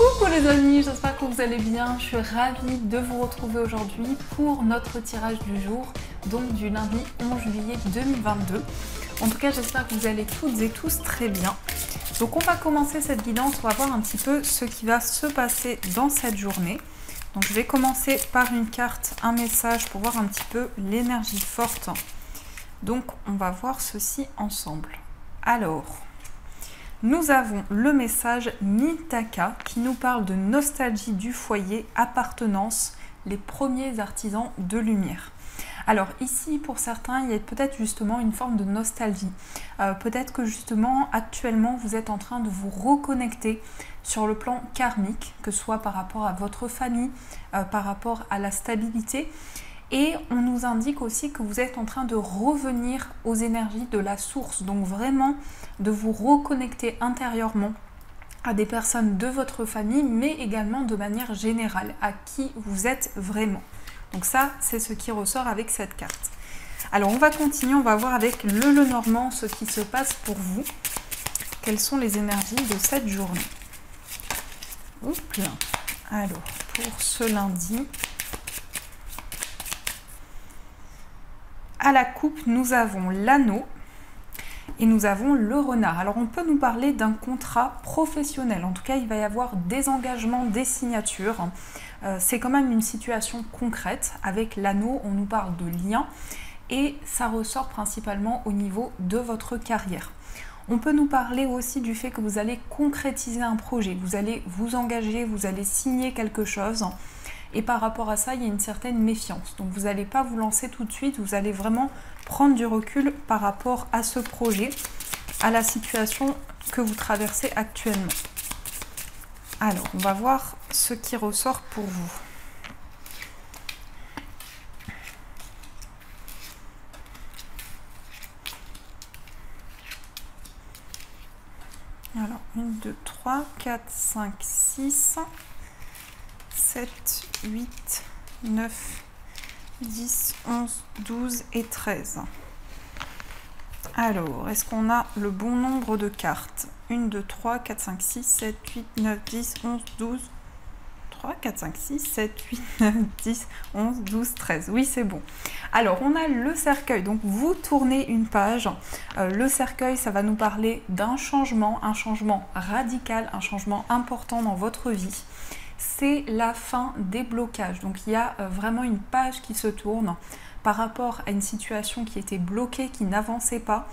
Coucou les amis, j'espère que vous allez bien. Je suis ravie de vous retrouver aujourd'hui pour notre tirage du jour, donc du lundi 11 juillet 2022. En tout cas, j'espère que vous allez toutes et tous très bien. Donc on va commencer cette guidance, on va voir un petit peu ce qui va se passer dans cette journée. Donc je vais commencer par une carte, un message pour voir un petit peu l'énergie forte. Donc on va voir ceci ensemble. Alors, nous avons le message Mitaka qui nous parle de nostalgie du foyer, appartenance, les premiers artisans de lumière. Alors ici, pour certains, il y a peut-être justement une forme de nostalgie. Peut-être que justement, actuellement, vous êtes en train de vous reconnecter sur le plan karmique, que ce soit par rapport à votre famille, par rapport à la stabilité. Et on nous indique aussi que vous êtes en train de revenir aux énergies de la source. Donc vraiment, de vous reconnecter intérieurement à des personnes de votre famille, mais également de manière générale, à qui vous êtes vraiment. Donc ça, c'est ce qui ressort avec cette carte. Alors, on va continuer, on va voir avec le Lenormand ce qui se passe pour vous. Quelles sont les énergies de cette journée? Hop là. Alors, pour ce lundi, à la coupe, nous avons l'anneau et nous avons le renard. Alors, on peut nous parler d'un contrat professionnel. En tout cas, il va y avoir des engagements, des signatures. C'est quand même une situation concrète. Avec l'anneau, on nous parle de lien et ça ressort principalement au niveau de votre carrière. On peut nous parler aussi du fait que vous allez concrétiser un projet. Vous allez vous engager, vous allez signer quelque chose. Et par rapport à ça, il y a une certaine méfiance. Donc vous n'allez pas vous lancer tout de suite, vous allez vraiment prendre du recul par rapport à ce projet, à la situation que vous traversez actuellement. Alors, on va voir ce qui ressort pour vous. Alors, 1, 2, 3, 4, 5, 6... 7, 8, 9, 10, 11, 12 et 13. Alors, est-ce qu'on a le bon nombre de cartes? 1, 2, 3, 4, 5, 6, 7, 8, 9, 10, 11, 12, 3, 4, 5, 6, 7, 8, 9, 10, 11, 12, 13. Oui, c'est bon. Alors, on a le cercueil. Donc, vous tournez une page. Le cercueil, ça va nous parler d'un changement, un changement radical, un changement important dans votre vie. C'est la fin des blocages. Donc il y a vraiment une page qui se tourne par rapport à une situation qui était bloquée, qui n'avançait pas.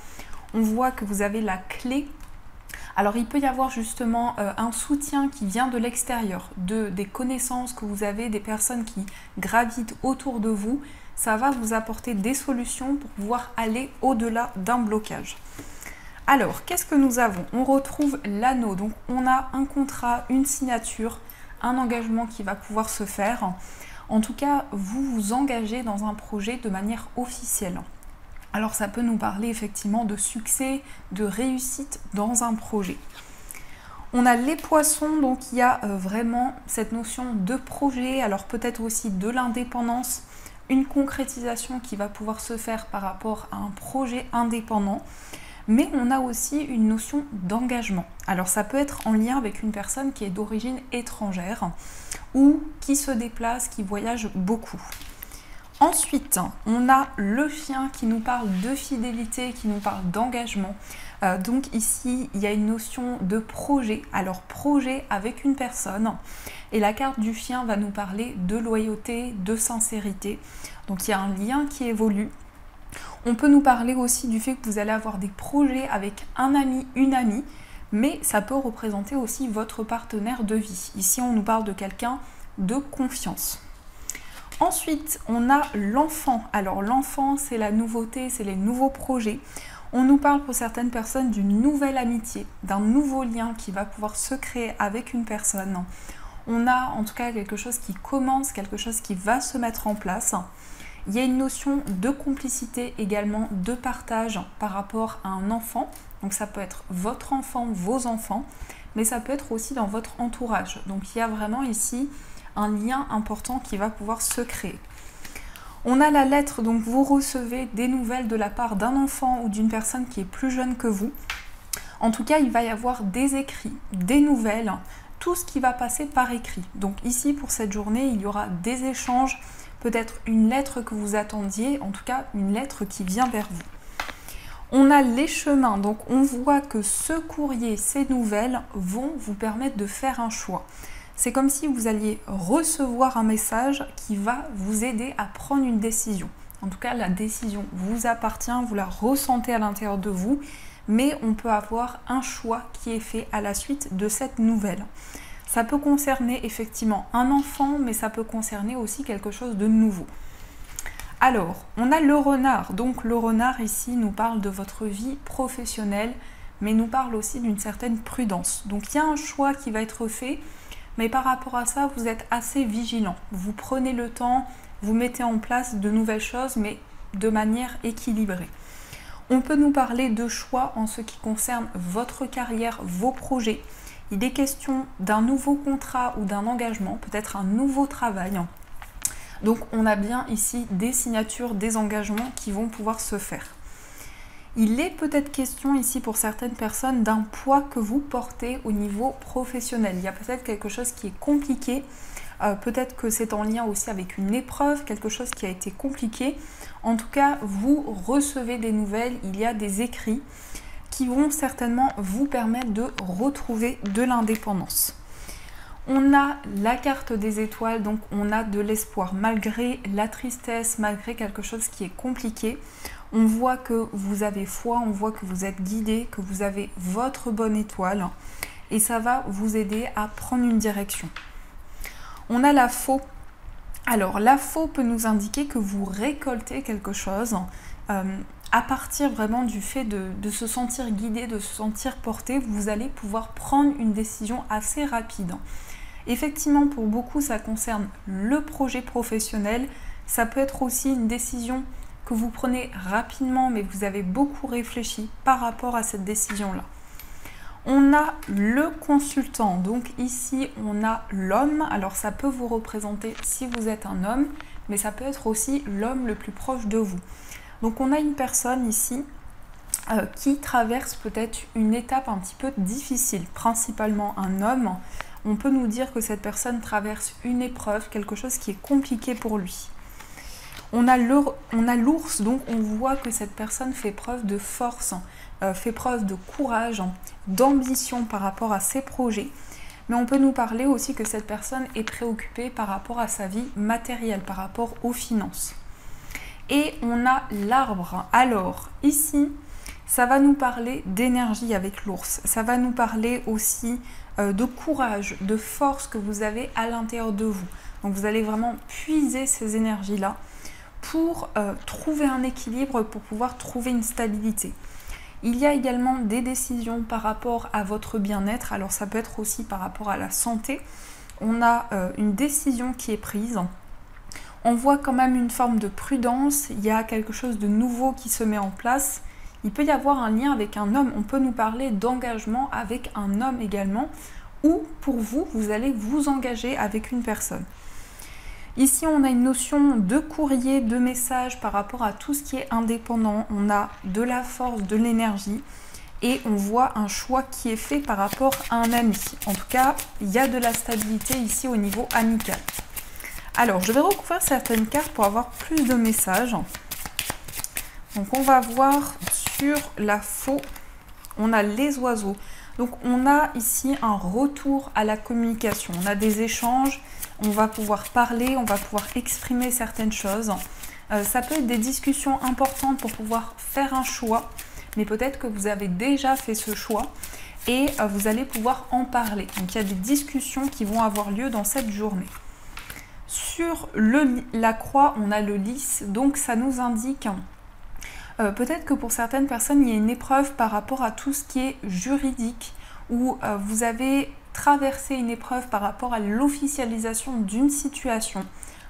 On voit que vous avez la clé. Alors il peut y avoir justement un soutien qui vient de l'extérieur, des connaissances que vous avez, des personnes qui gravitent autour de vous. Ça va vous apporter des solutions pour pouvoir aller au-delà d'un blocage. Alors, qu'est-ce que nous avons? On retrouve l'anneau. Donc on a un contrat, une signature, un engagement qui va pouvoir se faire. En tout cas, vous vous engagez dans un projet de manière officielle. Alors ça peut nous parler effectivement de succès, de réussite dans un projet. On a les poissons, donc il y a vraiment cette notion de projet, alors peut-être aussi de l'indépendance, une concrétisation qui va pouvoir se faire par rapport à un projet indépendant. Mais on a aussi une notion d'engagement. Alors ça peut être en lien avec une personne qui est d'origine étrangère ou qui se déplace, qui voyage beaucoup. Ensuite, on a le chien qui nous parle de fidélité, qui nous parle d'engagement. Donc ici, il y a une notion de projet. Alors projet avec une personne. Et la carte du chien va nous parler de loyauté, de sincérité. Donc il y a un lien qui évolue. On peut nous parler aussi du fait que vous allez avoir des projets avec un ami, une amie, mais ça peut représenter aussi votre partenaire de vie. Ici, on nous parle de quelqu'un de confiance. Ensuite, on a l'enfant. Alors l'enfant, c'est la nouveauté, c'est les nouveaux projets. On nous parle pour certaines personnes d'une nouvelle amitié, d'un nouveau lien qui va pouvoir se créer avec une personne. On a en tout cas quelque chose qui commence, quelque chose qui va se mettre en place. Il y a une notion de complicité également, de partage par rapport à un enfant. Donc ça peut être votre enfant, vos enfants, mais ça peut être aussi dans votre entourage. Donc il y a vraiment ici un lien important qui va pouvoir se créer. On a la lettre, donc vous recevez des nouvelles de la part d'un enfant ou d'une personne qui est plus jeune que vous. En tout cas, il va y avoir des écrits, des nouvelles, tout ce qui va passer par écrit. Donc ici, pour cette journée, il y aura des échanges, peut-être une lettre que vous attendiez, en tout cas une lettre qui vient vers vous. On a les chemins, donc on voit que ce courrier, ces nouvelles vont vous permettre de faire un choix. C'est comme si vous alliez recevoir un message qui va vous aider à prendre une décision. En tout cas, la décision vous appartient, vous la ressentez à l'intérieur de vous, mais on peut avoir un choix qui est fait à la suite de cette nouvelle. Ça peut concerner effectivement un enfant, mais ça peut concerner aussi quelque chose de nouveau. Alors, on a le renard. Donc le renard ici nous parle de votre vie professionnelle, mais nous parle aussi d'une certaine prudence. Donc il y a un choix qui va être fait, mais par rapport à ça, vous êtes assez vigilant. Vous prenez le temps, vous mettez en place de nouvelles choses, mais de manière équilibrée. On peut nous parler de choix en ce qui concerne votre carrière, vos projets. Il est question d'un nouveau contrat ou d'un engagement, peut-être un nouveau travail. Donc on a bien ici des signatures, des engagements qui vont pouvoir se faire. Il est peut-être question ici pour certaines personnes d'un poids que vous portez au niveau professionnel. Il y a peut-être quelque chose qui est compliqué, peut-être que c'est en lien aussi avec une épreuve, quelque chose qui a été compliqué. En tout cas, vous recevez des nouvelles, il y a des écrits qui vont certainement vous permettre de retrouver de l'indépendance. On a la carte des étoiles, donc on a de l'espoir. Malgré la tristesse, malgré quelque chose qui est compliqué, on voit que vous avez foi, on voit que vous êtes guidé, que vous avez votre bonne étoile et ça va vous aider à prendre une direction. On a la faux. Alors la faux peut nous indiquer que vous récoltez quelque chose à partir vraiment du fait de se sentir guidé, de se sentir porté, vous allez pouvoir prendre une décision assez rapide. Effectivement, pour beaucoup, ça concerne le projet professionnel. Ça peut être aussi une décision que vous prenez rapidement, mais vous avez beaucoup réfléchi par rapport à cette décision-là. On a le consultant, donc ici on a l'homme. Alors ça peut vous représenter si vous êtes un homme, mais ça peut être aussi l'homme le plus proche de vous. Donc on a une personne ici qui traverse peut-être une étape un petit peu difficile, principalement un homme. On peut nous dire que cette personne traverse une épreuve, quelque chose qui est compliqué pour lui. On a l'ours, donc on voit que cette personne fait preuve de force, fait preuve de courage, d'ambition par rapport à ses projets. Mais on peut nous parler aussi que cette personne est préoccupée par rapport à sa vie matérielle, par rapport aux finances. Et on a l'arbre. Alors ici, ça va nous parler d'énergie avec l'ours. Ça va nous parler aussi de courage, de force que vous avez à l'intérieur de vous. Donc vous allez vraiment puiser ces énergies-là pour trouver un équilibre, pour pouvoir trouver une stabilité. Il y a également des décisions par rapport à votre bien-être. Alors ça peut être aussi par rapport à la santé. On a une décision qui est prise. On voit quand même une forme de prudence. Il y a quelque chose de nouveau qui se met en place. Il peut y avoir un lien avec un homme. On peut nous parler d'engagement avec un homme également. Ou pour vous, vous allez vous engager avec une personne. Ici, on a une notion de courrier, de message par rapport à tout ce qui est indépendant. On a de la force, de l'énergie et on voit un choix qui est fait par rapport à un ami. En tout cas, il y a de la stabilité ici au niveau amical. Alors, je vais recouvrir certaines cartes pour avoir plus de messages. Donc, on va voir sur la faux, on a les oiseaux. Donc, on a ici un retour à la communication. On a des échanges. On va pouvoir parler, on va pouvoir exprimer certaines choses. Ça peut être des discussions importantes pour pouvoir faire un choix, mais peut-être que vous avez déjà fait ce choix et vous allez pouvoir en parler. Donc il y a des discussions qui vont avoir lieu dans cette journée. Sur la croix, on a le lys, donc ça nous indique peut-être que pour certaines personnes, il y a une épreuve par rapport à tout ce qui est juridique, où vous avez traverser une épreuve par rapport à l'officialisation d'une situation.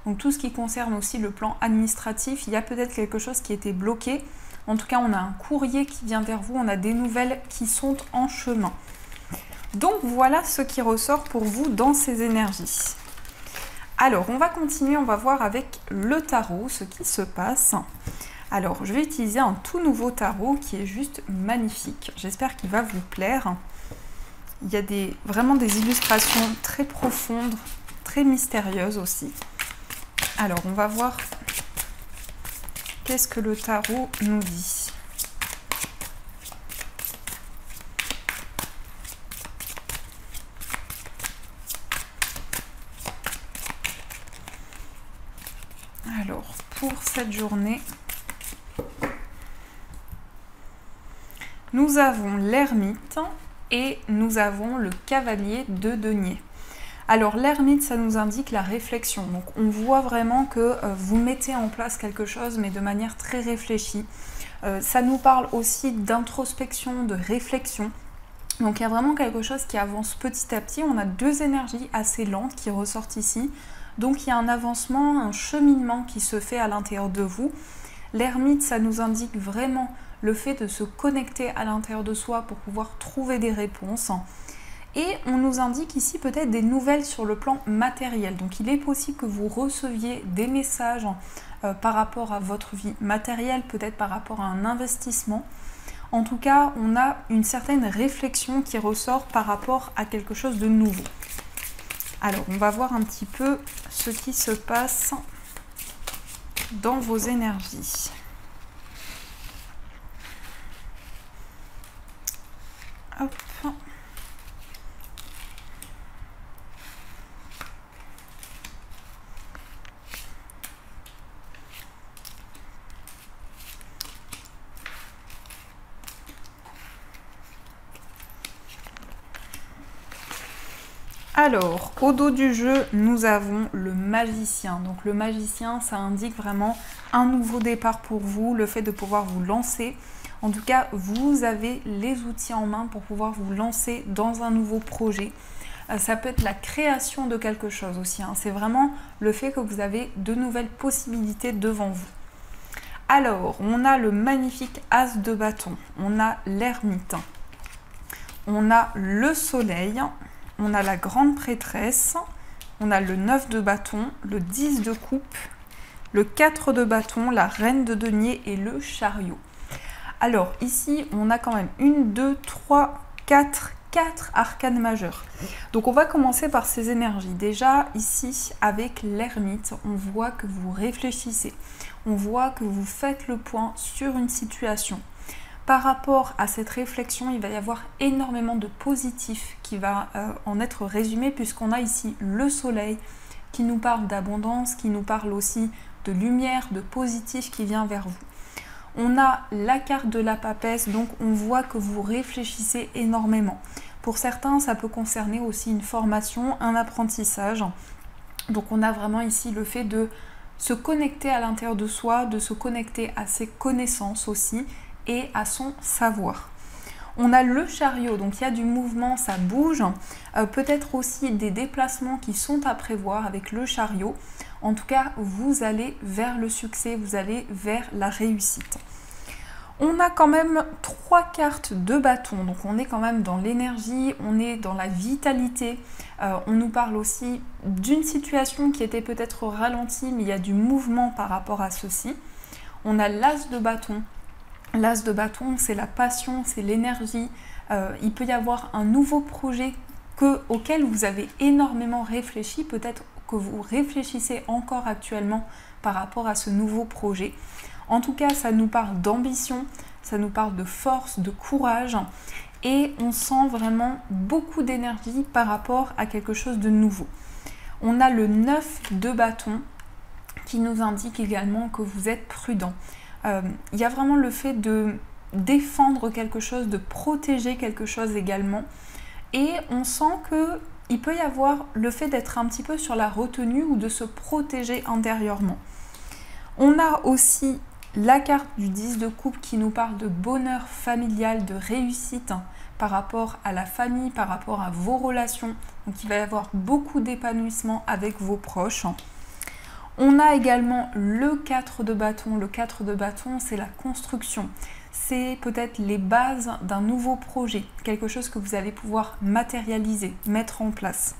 Donc tout ce qui concerne aussi le plan administratif, il y a peut-être quelque chose qui était bloqué. En tout cas, on a un courrier qui vient vers vous, on a des nouvelles qui sont en chemin. Donc voilà ce qui ressort pour vous dans ces énergies. Alors, on va continuer, on va voir avec le tarot ce qui se passe. Alors, je vais utiliser un tout nouveau tarot qui est juste magnifique. J'espère qu'il va vous plaire. Il y a vraiment des illustrations très profondes, très mystérieuses aussi. Alors, on va voir qu'est-ce que le tarot nous dit. Alors, pour cette journée, nous avons l'ermite et nous avons le cavalier de denier. Alors l'ermite, ça nous indique la réflexion. Donc on voit vraiment que vous mettez en place quelque chose, mais de manière très réfléchie. Ça nous parle aussi d'introspection, de réflexion. Donc il y a vraiment quelque chose qui avance petit à petit. On a deux énergies assez lentes qui ressortent ici. Donc il y a un avancement, un cheminement qui se fait à l'intérieur de vous. L'ermite, ça nous indique vraiment le fait de se connecter à l'intérieur de soi pour pouvoir trouver des réponses. Et on nous indique ici peut-être des nouvelles sur le plan matériel. Donc il est possible que vous receviez des messages par rapport à votre vie matérielle, peut-être par rapport à un investissement. En tout cas, on a une certaine réflexion qui ressort par rapport à quelque chose de nouveau. Alors, on va voir un petit peu ce qui se passe dans vos énergies. Hop. Alors, au dos du jeu, nous avons le magicien. Donc le magicien, ça indique vraiment un nouveau départ pour vous, le fait de pouvoir vous lancer. En tout cas, vous avez les outils en main pour pouvoir vous lancer dans un nouveau projet. Ça peut être la création de quelque chose aussi. C'est vraiment le fait que vous avez de nouvelles possibilités devant vous. Alors, on a le magnifique as de bâton. On a l'ermite. On a le soleil. On a la grande prêtresse, on a le 9 de bâton, le 10 de coupe, le 4 de bâton, la reine de denier et le chariot. Alors ici, on a quand même 1, 2, 3, 4 arcanes majeures. Donc on va commencer par ces énergies. Déjà ici, avec l'ermite, on voit que vous réfléchissez. On voit que vous faites le point sur une situation. Par rapport à cette réflexion, il va y avoir énormément de positif qui va en être résumé puisqu'on a ici le soleil qui nous parle d'abondance, qui nous parle aussi de lumière, de positif qui vient vers vous. On a la carte de la papesse, donc on voit que vous réfléchissez énormément. Pour certains, ça peut concerner aussi une formation, un apprentissage. Donc on a vraiment ici le fait de se connecter à l'intérieur de soi, de se connecter à ses connaissances aussi, et à son savoir. On a le chariot, donc il y a du mouvement, ça bouge, peut-être aussi des déplacements qui sont à prévoir avec le chariot. En tout cas, vous allez vers le succès, vous allez vers la réussite. On a quand même 3 cartes de bâton, donc on est quand même dans l'énergie, on est dans la vitalité. On nous parle aussi d'une situation qui était peut-être ralentie, mais il y a du mouvement par rapport à ceci. On a l'as de bâton. L'as de bâton, c'est la passion, c'est l'énergie. Il peut y avoir un nouveau projet auquel vous avez énormément réfléchi. Peut-être que vous réfléchissez encore actuellement par rapport à ce nouveau projet. En tout cas, ça nous parle d'ambition, ça nous parle de force, de courage. Et on sent vraiment beaucoup d'énergie par rapport à quelque chose de nouveau. On a le 9 de bâton qui nous indique également que vous êtes prudent. Il y a vraiment le fait de défendre quelque chose, de protéger quelque chose également. Et on sent qu'il peut y avoir le fait d'être un petit peu sur la retenue ou de se protéger intérieurement. On a aussi la carte du 10 de coupe qui nous parle de bonheur familial, de réussite par rapport à la famille, par rapport à vos relations. Donc il va y avoir beaucoup d'épanouissement avec vos proches. On a également le 4 de bâton. Le 4 de bâton, c'est la construction. C'est peut-être les bases d'un nouveau projet, quelque chose que vous allez pouvoir matérialiser, mettre en place.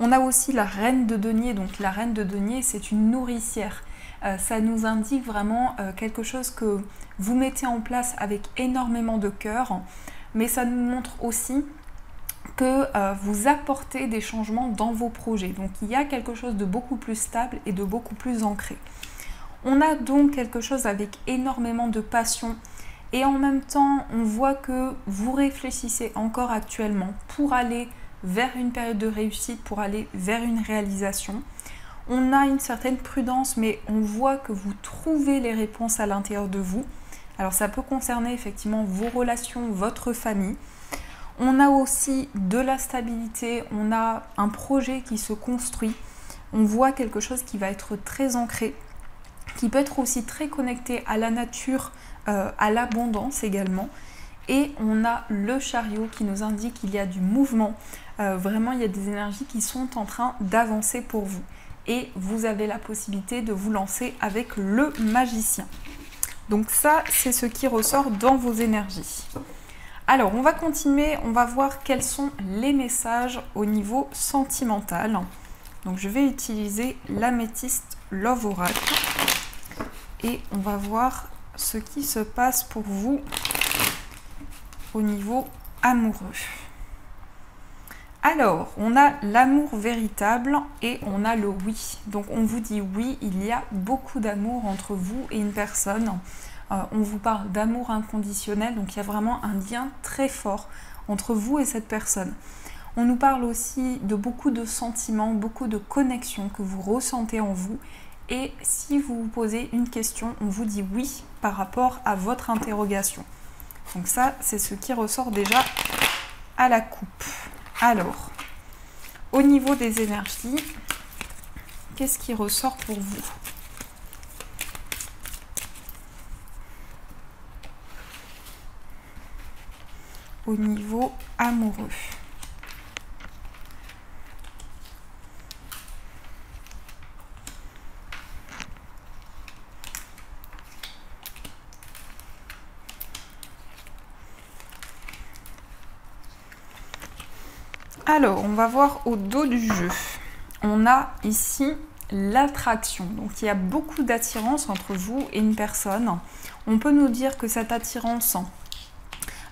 On a aussi la reine de denier. Donc la reine de denier, c'est une nourricière. Ça nous indique vraiment quelque chose que vous mettez en place avec énormément de cœur. Mais ça nous montre aussi que vous apportez des changements dans vos projets. Donc il y a quelque chose de beaucoup plus stable et de beaucoup plus ancré. On a donc quelque chose avec énormément de passion et en même temps on voit que vous réfléchissez encore actuellement pour aller vers une période de réussite, pour aller vers une réalisation. On a une certaine prudence, mais on voit que vous trouvez les réponses à l'intérieur de vous. Alors ça peut concerner effectivement vos relations, votre famille. On a aussi de la stabilité, on a un projet qui se construit. On voit quelque chose qui va être très ancré, qui peut être aussi très connecté à la nature, à l'abondance également. Et on a le chariot qui nous indique qu'il y a du mouvement. Vraiment, il y a des énergies qui sont en train d'avancer pour vous. Et vous avez la possibilité de vous lancer avec le magicien. Donc ça, c'est ce qui ressort dans vos énergies. Alors, on va continuer, on va voir quels sont les messages au niveau sentimental. Donc, je vais utiliser l'améthyste Love Oracle et on va voir ce qui se passe pour vous au niveau amoureux. Alors, on a l'amour véritable et on a le oui. Donc, on vous dit oui, il y a beaucoup d'amour entre vous et une personne. On vous parle d'amour inconditionnel, donc il y a vraiment un lien très fort entre vous et cette personne. On nous parle aussi de beaucoup de sentiments, beaucoup de connexions que vous ressentez en vous. Et si vous vous posez une question, on vous dit oui par rapport à votre interrogation. Donc ça, c'est ce qui ressort déjà à la coupe. Alors, au niveau des énergies, qu'est-ce qui ressort pour vous ? Au niveau amoureux. Alors, on va voir au dos du jeu. On a ici l'attraction. Donc, il y a beaucoup d'attirance entre vous et une personne. On peut nous dire que cette attirance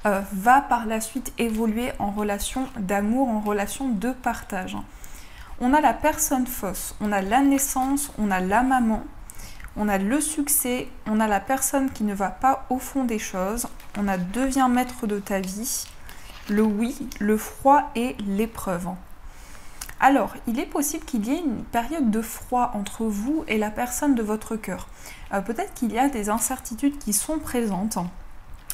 va par la suite évoluer en relation d'amour, en relation de partage. On a la personne fausse, on a la naissance, on a la maman, on a le succès, on a la personne qui ne va pas au fond des choses, on a deviens maître de ta vie, le oui, le froid et l'épreuve. Alors, il est possible qu'il y ait une période de froid entre vous et la personne de votre cœur. Peut-être qu'il y a des incertitudes qui sont présentes.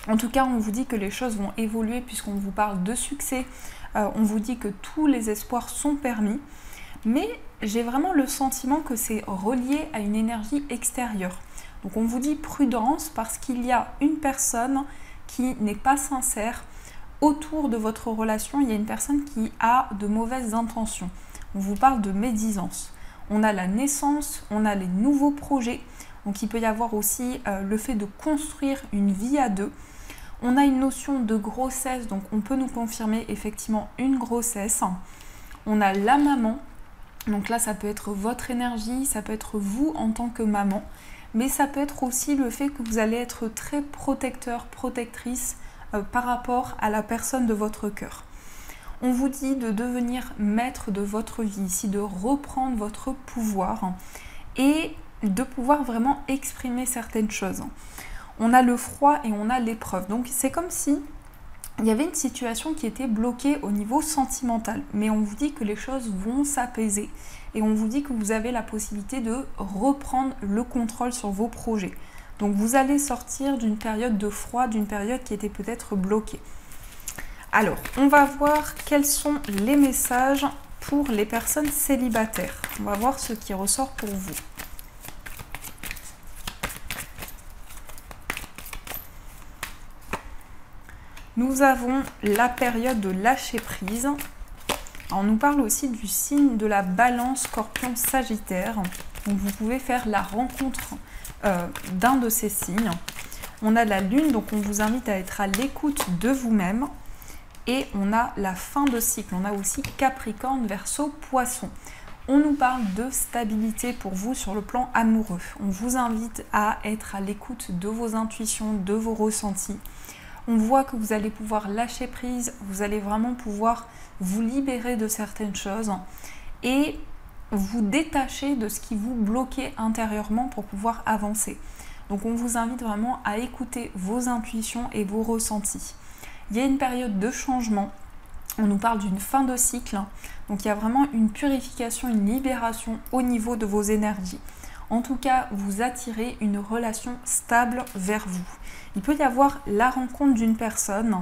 En tout cas, on vous dit que les choses vont évoluer puisqu'on vous parle de succès. On vous dit que tous les espoirs sont permis. Mais j'ai vraiment le sentiment que c'est relié à une énergie extérieure. Donc on vous dit prudence parce qu'il y a une personne qui n'est pas sincère. Autour de votre relation, il y a une personne qui a de mauvaises intentions. On vous parle de médisance. On a la naissance, on a les nouveaux projets. Donc il peut y avoir aussi le fait de construire une vie à deux. On a une notion de grossesse, donc on peut nous confirmer effectivement une grossesse. On a la maman, donc là ça peut être votre énergie, ça peut être vous en tant que maman, mais ça peut être aussi le fait que vous allez être très protecteur, protectrice par rapport à la personne de votre cœur. On vous dit de devenir maître de votre vie ici, de reprendre votre pouvoir et de pouvoir vraiment exprimer certaines choses. On a le froid et on a l'épreuve. Donc c'est comme si il y avait une situation qui était bloquée au niveau sentimental. Mais on vous dit que les choses vont s'apaiser et on vous dit que vous avez la possibilité de reprendre le contrôle sur vos projets. Donc vous allez sortir d'une période de froid, d'une période qui était peut-être bloquée. Alors, on va voir quels sont les messages pour les personnes célibataires. On va voir ce qui ressort pour vous. Nous avons la période de lâcher prise. On nous parle aussi du signe de la balance Scorpion Sagittaire. Donc vous pouvez faire la rencontre d'un de ces signes. On a la lune, donc on vous invite à être à l'écoute de vous-même. Et on a la fin de cycle. On a aussi Capricorne, Verseau, Poisson. On nous parle de stabilité pour vous sur le plan amoureux. On vous invite à être à l'écoute de vos intuitions, de vos ressentis. On voit que vous allez pouvoir lâcher prise, vous allez vraiment pouvoir vous libérer de certaines choses et vous détacher de ce qui vous bloquait intérieurement pour pouvoir avancer. Donc on vous invite vraiment à écouter vos intuitions et vos ressentis. Il y a une période de changement, on nous parle d'une fin de cycle, donc il y a vraiment une purification, une libération au niveau de vos énergies. En tout cas, vous attirez une relation stable vers vous. Il peut y avoir la rencontre d'une personne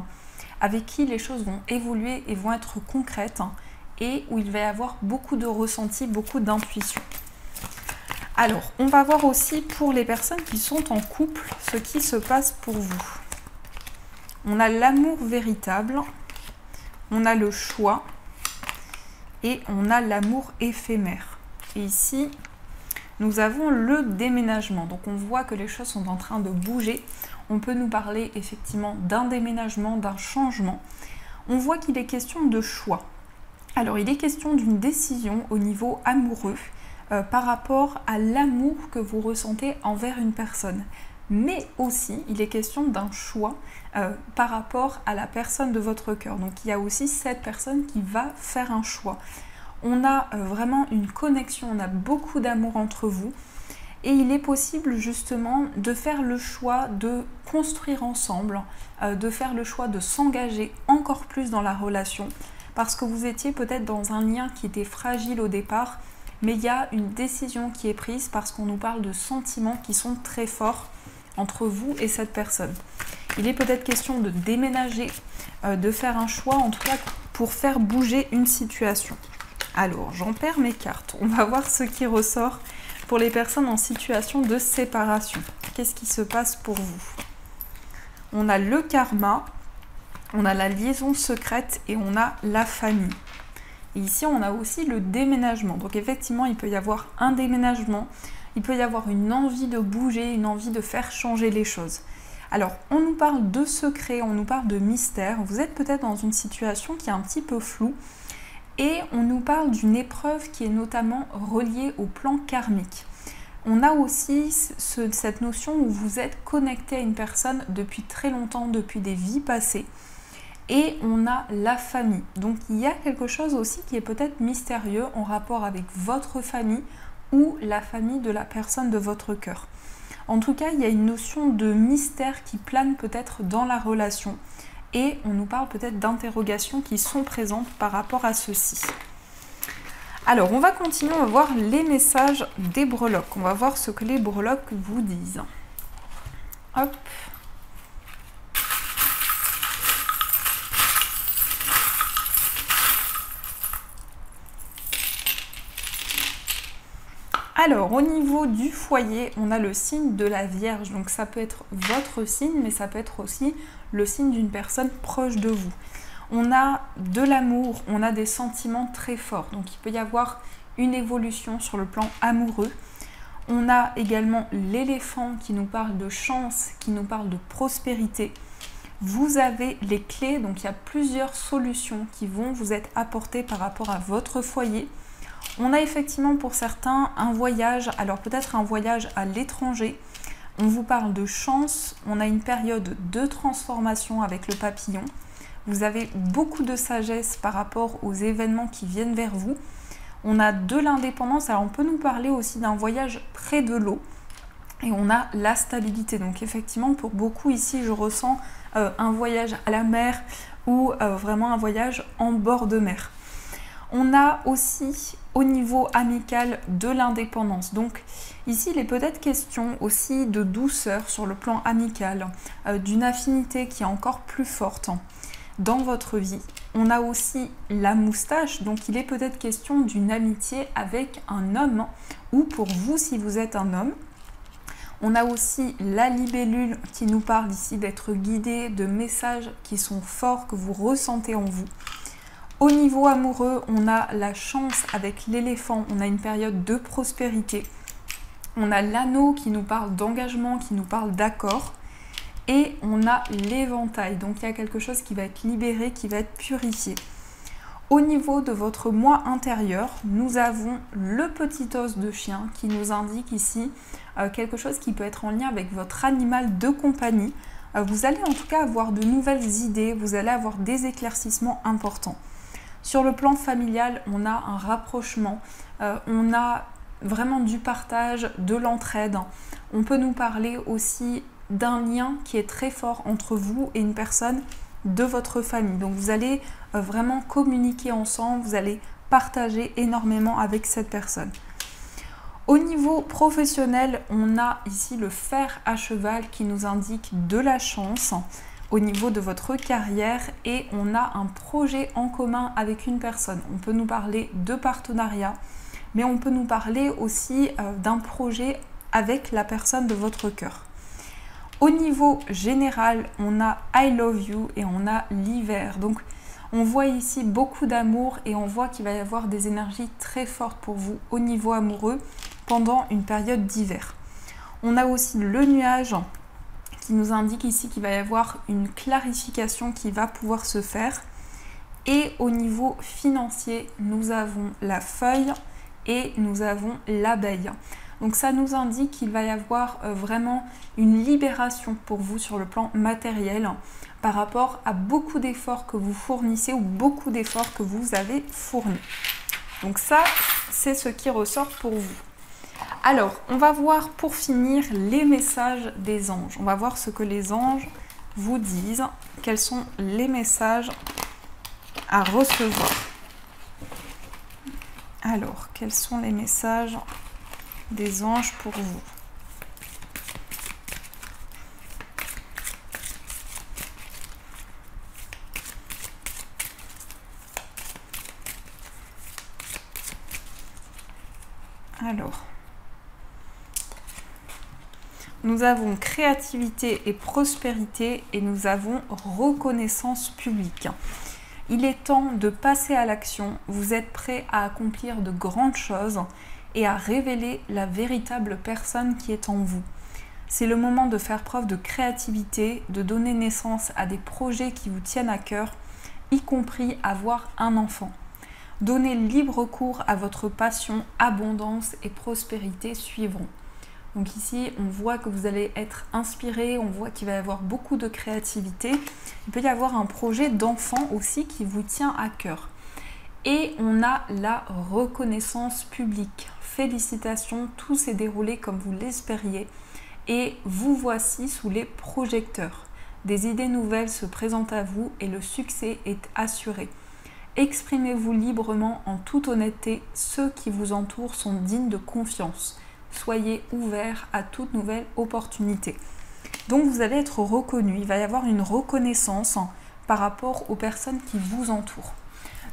avec qui les choses vont évoluer et vont être concrètes et où il va y avoir beaucoup de ressentis, beaucoup d'intuition. Alors, on va voir aussi pour les personnes qui sont en couple ce qui se passe pour vous. On a l'amour véritable, on a le choix et on a l'amour éphémère. Et ici, nous avons le déménagement. Donc on voit que les choses sont en train de bouger. On peut nous parler effectivement d'un déménagement, d'un changement. On voit qu'il est question de choix. Alors il est question d'une décision au niveau amoureux par rapport à l'amour que vous ressentez envers une personne. Mais aussi, il est question d'un choix par rapport à la personne de votre cœur. Donc il y a aussi cette personne qui va faire un choix. On a vraiment une connexion, on a beaucoup d'amour entre vous. Et il est possible justement de faire le choix de construire ensemble, de faire le choix de s'engager encore plus dans la relation. Parce que vous étiez peut-être dans un lien qui était fragile au départ, mais il y a une décision qui est prise parce qu'on nous parle de sentiments qui sont très forts entre vous et cette personne. Il est peut-être question de déménager, de faire un choix, en tout cas pour faire bouger une situation. Alors, j'en perds mes cartes. On va voir ce qui ressort pour les personnes en situation de séparation. Qu'est-ce qui se passe pour vous? On a le karma, on a la liaison secrète et on a la famille. Et ici, on a aussi le déménagement. Donc effectivement, il peut y avoir un déménagement, il peut y avoir une envie de bouger, une envie de faire changer les choses. Alors, on nous parle de secret, on nous parle de mystère. Vous êtes peut-être dans une situation qui est un petit peu floue. Et on nous parle d'une épreuve qui est notamment reliée au plan karmique. On a aussi cette notion où vous êtes connecté à une personne depuis très longtemps, depuis des vies passées. Et on a la famille. Donc il y a quelque chose aussi qui est peut-être mystérieux en rapport avec votre famille ou la famille de la personne de votre cœur. En tout cas, il y a une notion de mystère qui plane peut-être dans la relation. Et on nous parle peut-être d'interrogations qui sont présentes par rapport à ceci. Alors, on va continuer à voir les messages des breloques. On va voir ce que les breloques vous disent. Hop. Alors, au niveau du foyer, on a le signe de la Vierge. Donc, ça peut être votre signe, mais ça peut être aussi le signe d'une personne proche de vous. On a de l'amour, on a des sentiments très forts. Donc, il peut y avoir une évolution sur le plan amoureux. On a également l'éléphant qui nous parle de chance, qui nous parle de prospérité. Vous avez les clés, donc il y a plusieurs solutions qui vont vous être apportées par rapport à votre foyer. On a effectivement pour certains un voyage, alors peut-être un voyage à l'étranger. On vous parle de chance, on a une période de transformation avec le papillon. Vous avez beaucoup de sagesse par rapport aux événements qui viennent vers vous. On a de l'indépendance, alors on peut nous parler aussi d'un voyage près de l'eau. Et on a la stabilité. Donc effectivement, pour beaucoup ici, je ressens un voyage à la mer ou vraiment un voyage en bord de mer. On a aussi au niveau amical de l'indépendance. Donc ici, il est peut-être question aussi de douceur sur le plan amical, d'une affinité qui est encore plus forte dans votre vie. On a aussi la moustache, donc il est peut-être question d'une amitié avec un homme ou pour vous si vous êtes un homme. On a aussi la libellule qui nous parle ici d'être guidé, de messages qui sont forts, que vous ressentez en vous. Au niveau amoureux, on a la chance avec l'éléphant, on a une période de prospérité. On a l'anneau qui nous parle d'engagement, qui nous parle d'accord. Et on a l'éventail, donc il y a quelque chose qui va être libéré, qui va être purifié. Au niveau de votre moi intérieur, nous avons le petit os de chien qui nous indique ici quelque chose qui peut être en lien avec votre animal de compagnie. vous allez en tout cas avoir de nouvelles idées, vous allez avoir des éclaircissements importants. Sur le plan familial, on a un rapprochement, on a vraiment du partage, de l'entraide. On peut nous parler aussi d'un lien qui est très fort entre vous et une personne de votre famille. Donc vous allez vraiment communiquer ensemble, vous allez partager énormément avec cette personne. Au niveau professionnel, on a ici le fer à cheval qui nous indique de la chance au niveau de votre carrière et on a un projet en commun avec une personne. On peut nous parler de partenariat, mais on peut nous parler aussi d'un projet avec la personne de votre cœur. Au niveau général, on a I love you et on a l'hiver. Donc on voit ici beaucoup d'amour et on voit qu'il va y avoir des énergies très fortes pour vous au niveau amoureux pendant une période d'hiver. On a aussi le nuage qui nous indique ici qu'il va y avoir une clarification qui va pouvoir se faire. Et au niveau financier, nous avons la feuille et nous avons l'abeille. Donc ça nous indique qu'il va y avoir vraiment une libération pour vous sur le plan matériel par rapport à beaucoup d'efforts que vous fournissez ou beaucoup d'efforts que vous avez fournis. Donc ça, c'est ce qui ressort pour vous. Alors, on va voir pour finir les messages des anges. On va voir ce que les anges vous disent. Quels sont les messages à recevoir? Alors, quels sont les messages des anges pour vous? Alors, nous avons créativité et prospérité et nous avons reconnaissance publique. Il est temps de passer à l'action, vous êtes prêts à accomplir de grandes choses et à révéler la véritable personne qui est en vous. C'est le moment de faire preuve de créativité, de donner naissance à des projets qui vous tiennent à cœur, y compris avoir un enfant. Donnez libre cours à votre passion, abondance et prospérité suivront. Donc ici, on voit que vous allez être inspiré, on voit qu'il va y avoir beaucoup de créativité. Il peut y avoir un projet d'enfant aussi qui vous tient à cœur. Et on a la reconnaissance publique. Félicitations, tout s'est déroulé comme vous l'espériez. Et vous voici sous les projecteurs. Des idées nouvelles se présentent à vous et le succès est assuré. Exprimez-vous librement en toute honnêteté. Ceux qui vous entourent sont dignes de confiance. Soyez ouverts à toute nouvelle opportunité. Donc vous allez être reconnu. Il va y avoir une reconnaissance par rapport aux personnes qui vous entourent.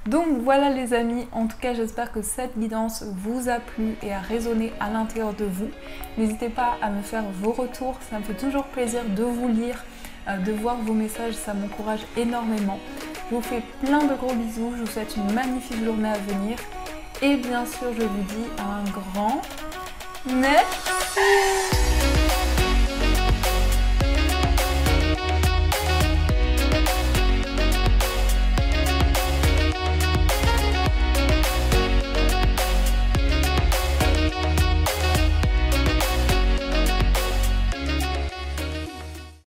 Donc voilà les amis, en tout cas j'espère que cette guidance vous a plu et a résonné à l'intérieur de vous. N'hésitez pas à me faire vos retours, ça me fait toujours plaisir de vous lire, de voir vos messages, ça m'encourage énormément. Je vous fais plein de gros bisous, je vous souhaite une magnifique journée à venir et bien sûr je vous dis un grand merci.